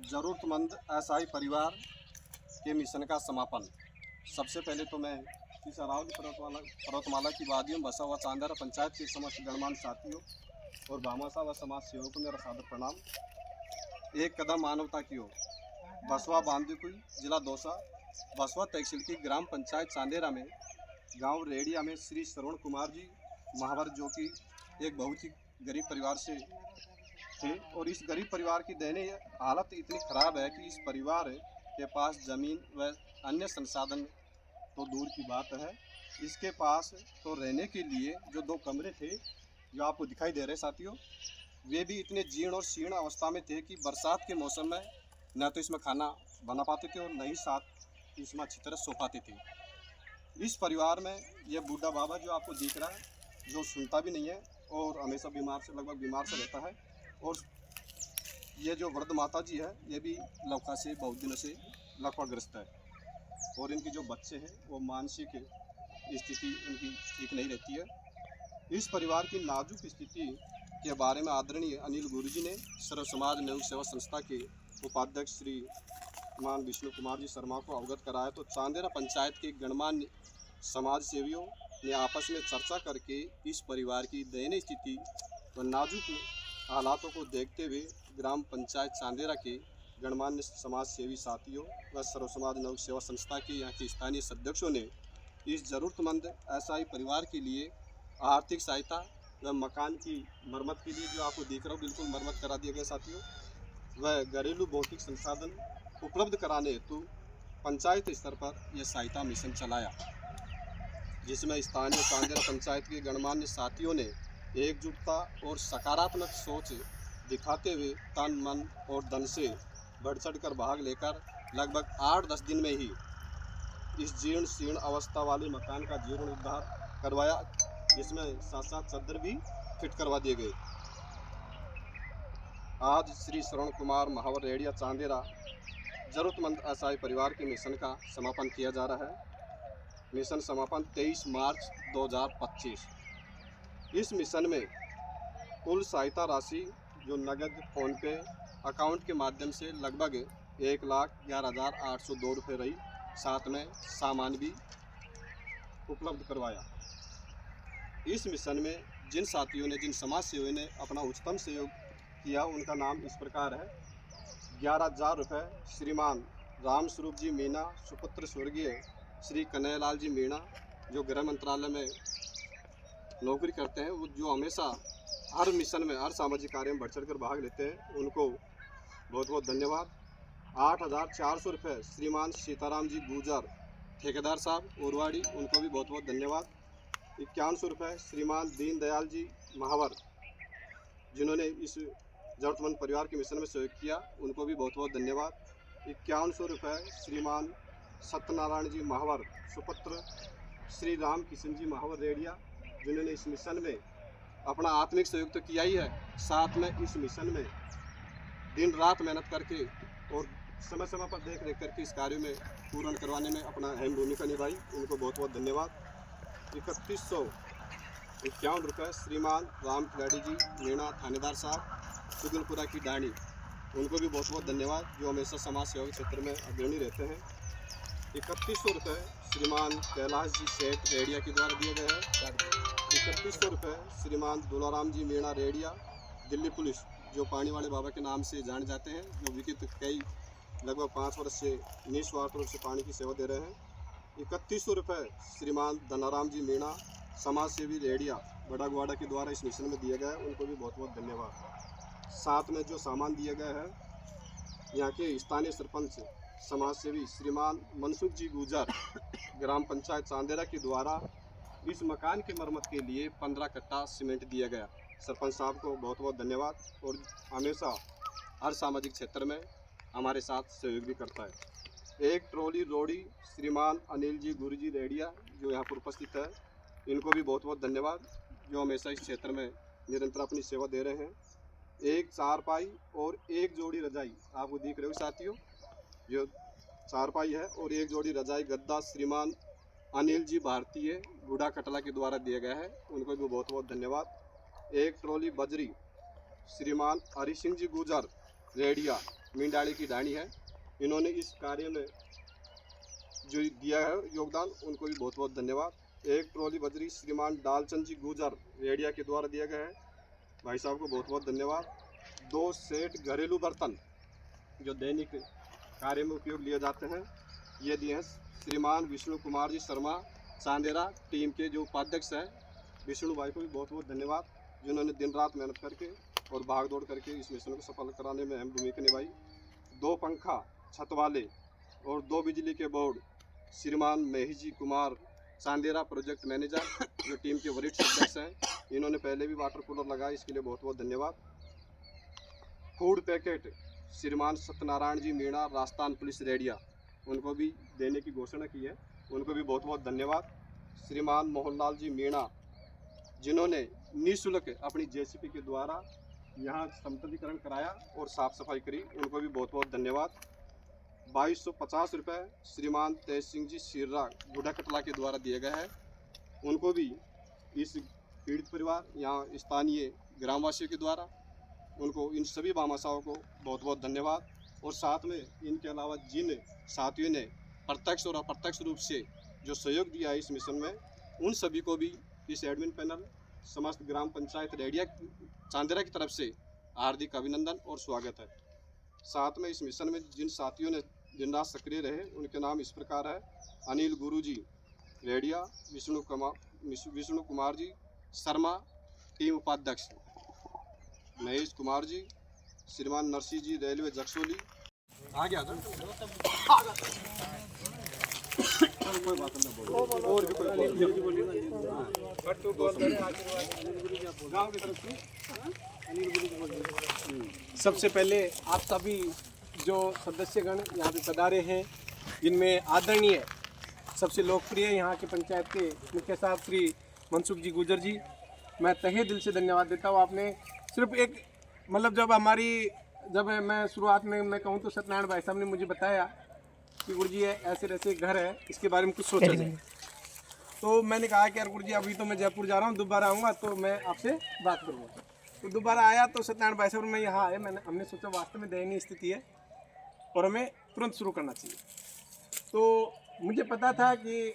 ज़रूरतमंद असहाय परिवार के मिशन का समापन। सबसे पहले तो मैं इस अरावली पर्वतमाला की वादियों में बसा हुआ चांदेरा पंचायत के समस्त गणमान्य साथियों और भामाशाह व समाज सेवकों को मेरा सादर प्रणाम। एक कदम मानवता की ओर। बसवा बांदीकुई, जिला दौसा, बसवा तहसील की ग्राम पंचायत चांदेरा में गांव रेडिया में श्री श्रवण कुमार जी महावर, जो कि एक बहुत ही गरीब परिवार से थे, और इस गरीब परिवार की दयनीय हालत इतनी खराब है कि इस परिवार के पास ज़मीन व अन्य संसाधन तो दूर की बात है, इसके पास तो रहने के लिए जो 2 कमरे थे जो आपको दिखाई दे रहे साथियों, वे भी इतने जीर्ण और शीर्ण अवस्था में थे कि बरसात के मौसम में न तो इसमें खाना बना पाते थे और न ही साथ इसमें अच्छी तरह सो पाते थे। इस परिवार में यह बूढ़ा बाबा जो आपको दिख रहा है, जो सुनता भी नहीं है और हमेशा लगभग बीमार से रहता है, और ये जो वृद्ध माता जी है, ये भी लकवा से बहुत दिनों से लकवाग्रस्त है, और इनके जो बच्चे हैं वो मानसिक स्थिति उनकी ठीक नहीं रहती है। इस परिवार की नाजुक स्थिति के बारे में आदरणीय अनिल गुरुजी ने सर्व समाज नव सेवा संस्था के उपाध्यक्ष श्री मान विष्णु कुमार जी शर्मा को अवगत कराया, तो चांदेरा पंचायत के गणमान्य समाज सेवियों ने आपस में चर्चा करके इस परिवार की दयनीय स्थिति व नाजुक हालातों को देखते हुए ग्राम पंचायत चांदेरा के गणमान्य समाज सेवी साथियों व सर्व समाज नव सेवा संस्था के यहाँ के स्थानीय सदस्यों ने इस ज़रूरतमंद असहाय परिवार के लिए आर्थिक सहायता व मकान की मरम्मत के लिए, जो आपको दिख रहा हो बिल्कुल मरम्मत करा दिया गया साथियों, वह घरेलू भौतिक संसाधन उपलब्ध कराने हेतु पंचायत स्तर पर यह सहायता मिशन चलाया, जिसमें स्थानीय चांदेरा पंचायत के गणमान्य साथियों ने एकजुटता और सकारात्मक सोच दिखाते हुए तन मन और धन से बढ़ चढ़ कर भाग लेकर लगभग 8-10 दिन में ही इस जीर्ण शीर्ण अवस्था वाले मकान का जीर्णोद्धार करवाया, जिसमें साथ चादर भी फिट करवा दिए गए। आज श्री श्रवण कुमार महावर रेडिया चांदेरा ज़रूरतमंद असहाय परिवार के मिशन का समापन किया जा रहा है। मिशन समापन 23 मार्च 2025। इस मिशन में कुल सहायता राशि जो नगद फ़ोनपे अकाउंट के माध्यम से लगभग 1,11,802 रुपये रही, साथ में सामान भी उपलब्ध करवाया। इस मिशन में जिन साथियों ने, जिन समाज सेवियों ने अपना उच्चतम सहयोग किया, उनका नाम इस प्रकार है। 11,000 रुपये श्रीमान राम स्वरूप जी मीणा, सुपुत्र स्वर्गीय श्री कन्हैयालाल जी मीणा, जो गृह मंत्रालय में नौकरी करते हैं, वो जो हमेशा हर मिशन में, हर सामाजिक कार्य में बढ़ चढ़ कर भाग लेते हैं, उनको बहुत बहुत धन्यवाद। 8,400 रुपये श्रीमान सीताराम जी गुजर, ठेकेदार साहब उरवाड़ी, उनको भी बहुत बहुत धन्यवाद। 5100 रुपये श्रीमान दीनदयाल जी महावर, जिन्होंने इस ज़रूरतमंद परिवार के मिशन में सहयोग किया, उनको भी बहुत बहुत धन्यवाद। 5100 रुपये श्रीमान सत्यनारायण जी महावर, सुपुत्र श्री राम किशन जी महावर रेडिया, जिन्होंने इस मिशन में अपना आत्मिक सहयोग तो किया ही है, साथ में इस मिशन में दिन रात मेहनत करके और समय समय पर देख रेख करके इस कार्य में पूर्ण करवाने में अपना अहम भूमिका निभाई, उनको बहुत बहुत धन्यवाद। 3151 रुपये श्रीमान राम खिलाड़ी जी मीणा, थानेदार साहब, सुगलपुरा की डाणी, उनको भी बहुत बहुत धन्यवाद, जो हमेशा समाज सेवा के क्षेत्र में अग्रणी रहते हैं। 3100 रुपये श्रीमान कैलाश जी सेठ रेडिया के द्वारा दिए गए हैं। 3100 रुपये श्रीमान दुलाराम जी मीणा रेडिया, दिल्ली पुलिस, जो पानी वाले बाबा के नाम से जाने जाते हैं, जो विगत कई लगभग 5 वर्ष से निस्वार्थ रूप से पानी की सेवा दे रहे हैं। 3100 रुपये श्रीमान धनाराम जी मीणा, समाज सेवी रेडिया, बड़ा गुवाड़ा के द्वारा इस मिशन में दिया गया है, उनको भी बहुत बहुत धन्यवाद। साथ में जो सामान दिया गया है, यहाँ के स्थानीय सरपंच समाज सेवी श्रीमान मनसुख जी गुजर, ग्राम पंचायत चांदेरा के द्वारा इस मकान की मरम्मत के लिए 15 कट्टा सीमेंट दिया गया। सरपंच साहब को बहुत बहुत धन्यवाद, और हमेशा हर सामाजिक क्षेत्र में हमारे साथ सहयोग भी करता है। 1 ट्रॉली रोड़ी श्रीमान अनिल जी गुरुजी रेडिया, जो यहाँ पर उपस्थित है, इनको भी बहुत बहुत धन्यवाद, जो हमेशा इस क्षेत्र में निरंतर अपनी सेवा दे रहे हैं। 1 चारपाई और 1 जोड़ी रजाई, आपको दिख रहे हो साथियों, जो चारपाई है और 1 जोड़ी रजाई गद्दा श्रीमान अनिल जी भारतीय बूढ़ा कटला के द्वारा दिया गया है, उनको भी बहुत बहुत धन्यवाद। एक ट्रॉली बजरी श्रीमान हरि सिंह जी गुजर रेडिया मींडाली की डाणी है। इन्होंने इस कार्य में जो दिया है योगदान, उनको भी बहुत बहुत धन्यवाद। एक ट्रॉली बजरी श्रीमान डालचंद जी गुजर रेडिया के द्वारा दिया गया है, भाई साहब को बहुत बहुत धन्यवाद। 2 सेट घरेलू बर्तन जो दैनिक कार्य में उपयोग लिए जाते हैं, ये दिए हैं श्रीमान विष्णु कुमार जी शर्मा चांदेरा टीम के जो उपाध्यक्ष हैं। विष्णु भाई को भी बहुत बहुत धन्यवाद, जिन्होंने दिन रात मेहनत करके और भाग दौड़ करके इस मिशन को सफल कराने में अहम भूमिका निभाई। 2 पंखा छत वाले और 2 बिजली के बोर्ड श्रीमान महेश कुमार चांदेरा प्रोजेक्ट मैनेजर जो टीम के वरिष्ठ सदस्य हैं। इन्होंने पहले भी वाटर कूलर लगाया, इसके लिए बहुत बहुत धन्यवाद। फूड पैकेट श्रीमान सत्यनारायण जी मीणा राजस्थान पुलिस रेडिया, उनको भी देने की घोषणा की है, उनको भी बहुत बहुत धन्यवाद। श्रीमान मोहनलाल जी मीणा जिन्होंने निःशुल्क अपनी जेसीपी के द्वारा यहाँ समतलीकरण कराया और साफ सफाई करी, उनको भी बहुत बहुत धन्यवाद। 2250 रुपये श्रीमान तेज सिंह जी सिर्रा गुड़ा कटला के द्वारा दिए गए हैं, उनको भी इस पीड़ित परिवार यहाँ स्थानीय ग्रामवासियों के द्वारा, उनको इन सभी भामाशाहों को बहुत बहुत धन्यवाद। और साथ में इनके अलावा जिन साथियों ने प्रत्यक्ष और अप्रत्यक्ष रूप से जो सहयोग दिया है इस मिशन में, उन सभी को भी इस एडमिन पैनल समस्त ग्राम पंचायत रेडिया चांदेरा की तरफ से हार्दिक अभिनंदन और स्वागत है। साथ में इस मिशन में जिन साथियों ने दिन रात सक्रिय रहे, उनके नाम इस प्रकार है: अनिल गुरुजी रेडिया, विष्णु कुमार जी शर्मा टीम उपाध्यक्ष, महेश कुमार जी, श्रीमान नरसिंह जी रेलवे जक्सोली। आ गया था कोई बात नहीं, बोलो और भी कोई गाँव की तरफ से। सबसे पहले आप सभी जो सदस्यगण यहाँ पे पधारे हैं, जिनमें आदरणीय सबसे लोकप्रिय यहाँ के पंचायत के मुखिया साहब श्री मनसुख जी गुजर जी, मैं तहे दिल से धन्यवाद देता हूँ। आपने सिर्फ एक मतलब जब मैं शुरुआत में मैं कहूँ तो सत्यनारायण भाई साहब ने मुझे बताया कि गुरु जी ऐसे ऐसे घर है, इसके बारे में कुछ सोचा जाए, तो मैंने कहा कि यार गुरु जी अभी तो मैं जयपुर जा रहा हूँ, दोबारा आऊँगा तो मैं आपसे बात करूँगा। तो दोबारा आया तो सत्यनारायण भाई साहब मैं यहाँ आया, हमने सोचा वास्तव में दयनीय स्थिति है और हमें तुरंत शुरू करना चाहिए। तो मुझे पता था कि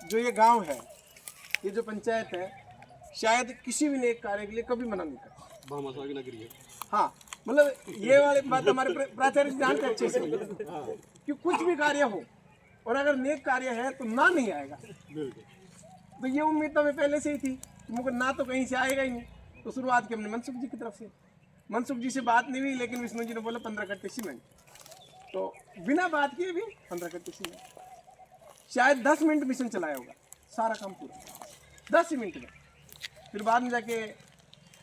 जो ये गांव है, ये जो पंचायत है, शायद किसी भी नेक कार्य के लिए कभी मना नहीं करता। भामाशाह की नगरी है। हाँ, मतलब ये वाली बात हमारे प्राचार्य जानते अच्छे से कि कुछ भी कार्य हो और अगर नेक कार्य है तो ना नहीं आएगा। तो ये उम्मीद तो हमें पहले से ही थी कि मुझे ना तो कहीं से आएगा ही नहीं। तो शुरुआत की हमने मनसुख जी की तरफ से, मनसुख जी से बात नहीं हुई, लेकिन विष्णु जी ने बोला 15 कट्टे सीमेंट, तो बिना बात किए भी 15 कट्टे सीमेंट। शायद 10 मिनट मिशन चलाया होगा, सारा काम पूरा 10 मिनट में। फिर बाद में जाके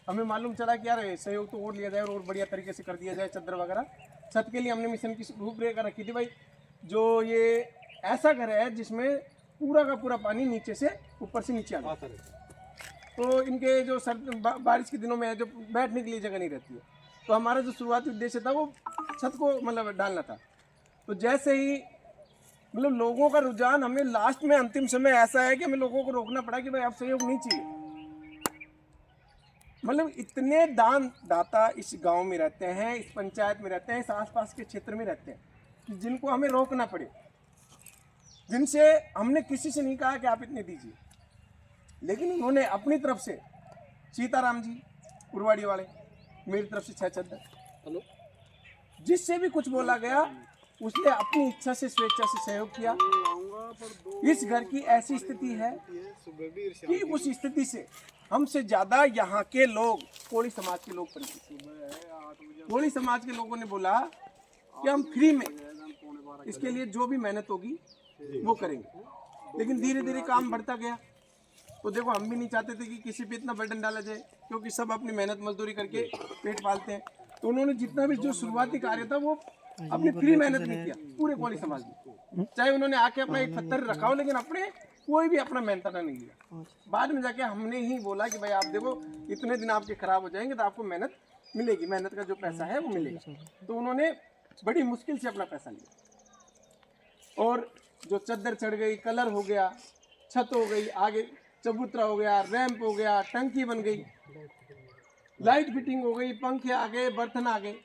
हमें मालूम चला कि यार सहयोग तो और लिया जाए और बढ़िया तरीके से कर दिया जाए, चद्दर वगैरह। छत के लिए हमने मिशन की रूपरेखा रखी थी भाई, जो ये ऐसा घर है जिसमें पूरा का पूरा पानी नीचे से ऊपर से नीचे आता है, तो इनके जो बारिश के दिनों में है जो बैठने के लिए जगह नहीं रहती है, तो हमारा जो शुरुआती उद्देश्य था वो छत को मतलब डालना था। तो जैसे ही मतलब लोगों का रुझान, हमें लास्ट में अंतिम समय ऐसा है कि हमें लोगों को रोकना पड़ा कि भाई अब सहयोग नहीं चाहिए। मतलब इतने दान दाता इस गांव में रहते हैं, इस पंचायत में रहते हैं, इस आसपास के क्षेत्र में रहते हैं कि जिनको हमें रोकना पड़े, जिनसे हमने किसी से नहीं कहा कि आप इतने दीजिए, लेकिन उन्होंने अपनी तरफ से, सीताराम जी उरवाड़ी वाले, मेरी तरफ से 6 चद्दर, जिससे भी कुछ बोला गया उसने अपनी इच्छा से स्वेच्छा से सहयोग किया। इस घर की ऐसी स्थिति है कि उस स्थिति से हमसे ज़्यादा यहाँ के लोग, कोली समाज के लोग परिचित। कोली समाज के लोगों ने बोला कि हम फ्री में इसके लिए जो भी मेहनत होगी वो करेंगे, लेकिन धीरे धीरे काम बढ़ता गया। तो देखो, हम भी नहीं चाहते थे कि किसी पे इतना बर्डन डाला जाए, क्योंकि सब अपनी मेहनत मजदूरी करके पेट पालते हैं। तो उन्होंने जितना भी जो शुरुआती कार्य था वो अपनी फ्री मेहनत नहीं किया, पूरे कोली समाज में। चाहे उन्होंने आके अपना एक पत्थर रखा हो, लेकिन अपने कोई भी अपना मेहनत नहीं लिया। बाद में जाके हमने ही बोला कि भाई आप देखो, इतने दिन आपके खराब हो जाएंगे तो आपको मेहनत मिलेगी, मेहनत का जो पैसा है वो मिलेगा। तो उन्होंने बड़ी मुश्किल से अपना पैसा लिया और जो चद्दर चढ़ गई, कलर हो गया, छत हो गई, आगे चबूतरा हो गया, रैंप हो गया, टंकी बन गई, लाइट फिटिंग हो गई, पंखे आ गए, बर्तन आ गए,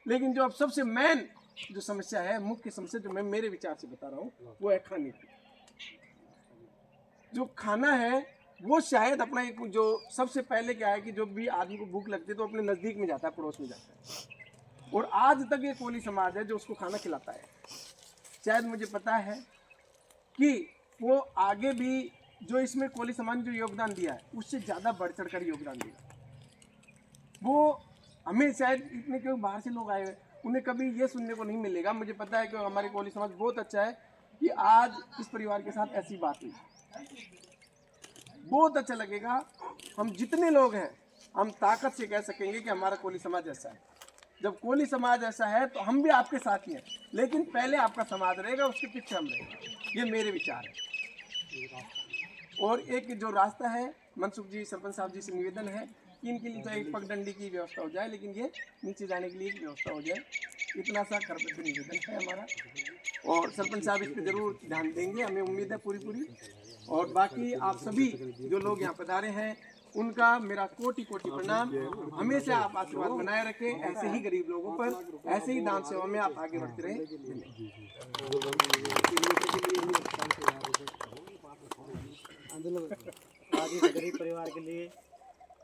लेकिन जो अब सबसे मेन जो समस्या है, मुख्य समस्या जो मैं मेरे विचार से बता रहा हूँ, वो है खाने की। जो खाना है वो शायद अपना एक जो सबसे पहले क्या है कि जो भी आदमी को भूख लगती है तो अपने नज़दीक में जाता है, पड़ोस में जाता है, और आज तक ये कोली समाज है जो उसको खाना खिलाता है। शायद मुझे पता है कि वो आगे भी जो इसमें कोली समाज ने जो योगदान दिया है उससे ज़्यादा बढ़ चढ़ कर योगदान दिया। वो हमें शायद इतने क्यों बाहर से लोग आए हुए, उन्हें कभी ये सुनने को नहीं मिलेगा। मुझे पता है कि हमारे कोली समाज बहुत अच्छा है कि आज इस परिवार के साथ ऐसी बात हुई। बहुत अच्छा लगेगा, हम जितने लोग हैं हम ताकत से कह सकेंगे कि हमारा कोली समाज ऐसा है। जब कोली समाज ऐसा है तो हम भी आपके साथ ही हैं, लेकिन पहले आपका समाज रहेगा, उसके पीछे हम रहेंगे। ये मेरे विचार है। और एक जो रास्ता है, मनसुख जी सरपंच साहब जी से निवेदन है कि इनके लिए तो एक पगडंडी की व्यवस्था हो जाए, लेकिन ये नीचे जाने के लिए एक व्यवस्था हो जाए। इतना सा करबद्ध निवेदन है हमारा, और सरपंच साहब इस पर जरूर ध्यान देंगे, हमें उम्मीद है पूरी। और बाकी आप सभी जो लोग यहाँ पधारे हैं उनका मेरा कोटि कोटि प्रणाम। हमेशा आप आशीर्वाद बनाए रखें, ऐसे ही गरीब लोगों पर, ऐसे ही दान सेवा में आप आगे बढ़ते रहें। आज इस गरीब परिवार के लिए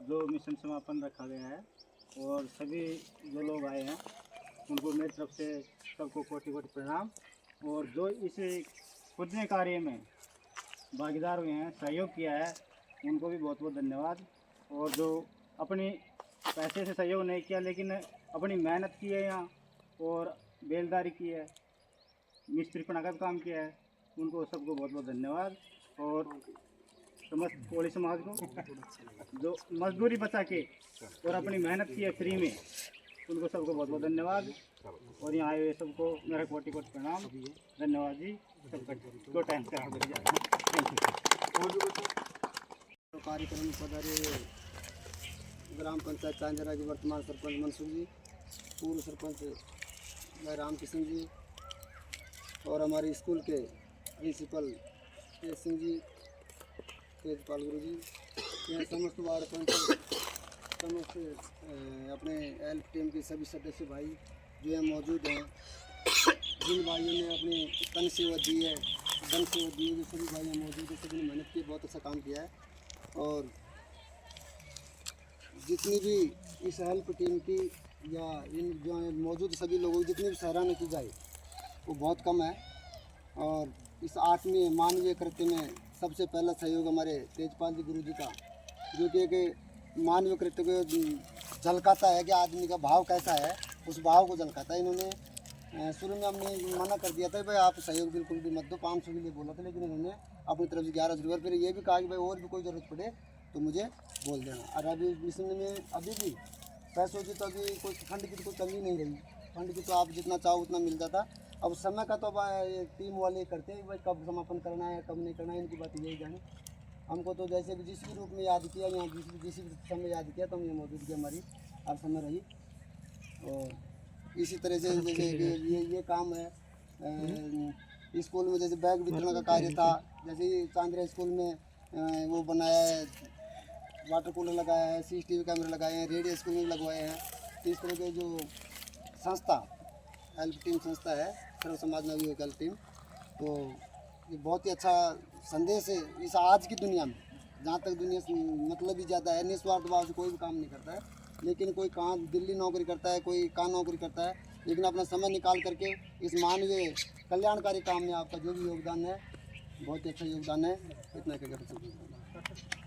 जो मिशन समापन रखा गया है, और सभी जो लोग आए हैं उनको मेरी तरफ से सबको कोटि कोटि प्रणाम। और जो इस पुण्य कार्य में भागीदार हुए हैं, सहयोग किया है, उनको भी बहुत बहुत धन्यवाद। और जो अपनी पैसे से सहयोग नहीं किया लेकिन अपनी मेहनत की है यहाँ, और बेलदारी की है, मिस्त्री पना का काम किया है, उनको सबको बहुत बहुत धन्यवाद। और समस्त कोली समाज को जो मजदूरी बचा के और अपनी मेहनत की है फ्री में, उनको सबको बहुत बहुत धन्यवाद। और यहाँ आए हुए सबको मेरा कोटि कोटि प्रणाम, धन्यवाद जी। सबका टाइम तो कार्यक्रम में पधारे ग्राम पंचायत चांजरा के वर्तमान सरपंच मनसुख जी, पूर्व सरपंच राम किशन जी, और हमारे स्कूल के प्रिंसिपल तेज सिंह जी, तेजपाल गुरु जी, यह समस्त वार्ड पंच, समस्त अपने हेल्प टीम के सभी सदस्य भाई जो यहाँ मौजूद हैं, जिन भाइयों ने अपनी तन सेवा दी है, धन सेवा दी है, जो सभी भाई यहाँ मौजूद है, सभी ने मेहनत की, बहुत अच्छा काम किया है। और जितनी भी इस हेल्प टीम की या इन जो मौजूद सभी लोगों की जितनी भी सराहना की जाए वो बहुत कम है। और इस आत्मीय मानवीय कृत्य में सबसे पहला सहयोग हमारे तेजपाल जी गुरु जी का, जो कि एक मानवीय कृत्य को झलकाता है कि आदमी का भाव कैसा है, उस भाव को झलकाता है। इन्होंने शुरू में हमने मना कर दिया था भाई आप सहयोग बिल्कुल भी मत दो, 500 के लिए बोला था, लेकिन इन्होंने अपनी तरफ से 1100 रुपये, फिर ये भी कहा कि भाई और भी कोई ज़रूरत पड़े तो मुझे बोल देना। और अभी मिशन में अभी भी पैसों की तो अभी कोई फंड की तो कोई कमी नहीं रही, फंड की तो आप जितना चाहो उतना मिल जाता। अब समय का तो अब ये टीम वाले करते हैं भाई कब समापन करना है कब नहीं करना है, इनकी बात यही जाने। हमको तो जैसे भी जिस भी रूप में याद किया, यहाँ जिस भी समय याद किया तो हम ये मौजूदगी हमारी हर समय रही। और इसी तरह से जैसे ये काम है स्कूल में, जैसे बैग वितरण का कार्य था, जैसे चांद्रा स्कूल में वो बनाया है, वाटर कूलर लगाया है, CCTV कैमरे लगाए हैं, रेडियो स्कूल में लगवाए हैं। इस तरह के जो संस्था हेल्प टीम संस्था है, सर्व समाज नवयुवक हेल्प टीम, तो ये बहुत ही अच्छा संदेश है इस आज की दुनिया में, जहाँ तक दुनिया मतलब ही ज़्यादा है, निस्वार्थ भाव से कोई भी काम नहीं करता है। लेकिन कोई कहाँ दिल्ली नौकरी करता है, कोई कहाँ नौकरी करता है, लेकिन अपना समय निकाल करके इस मानवीय कल्याणकारी काम में आपका जो भी योगदान है बहुत ही अच्छा योगदान है। इतना कहकर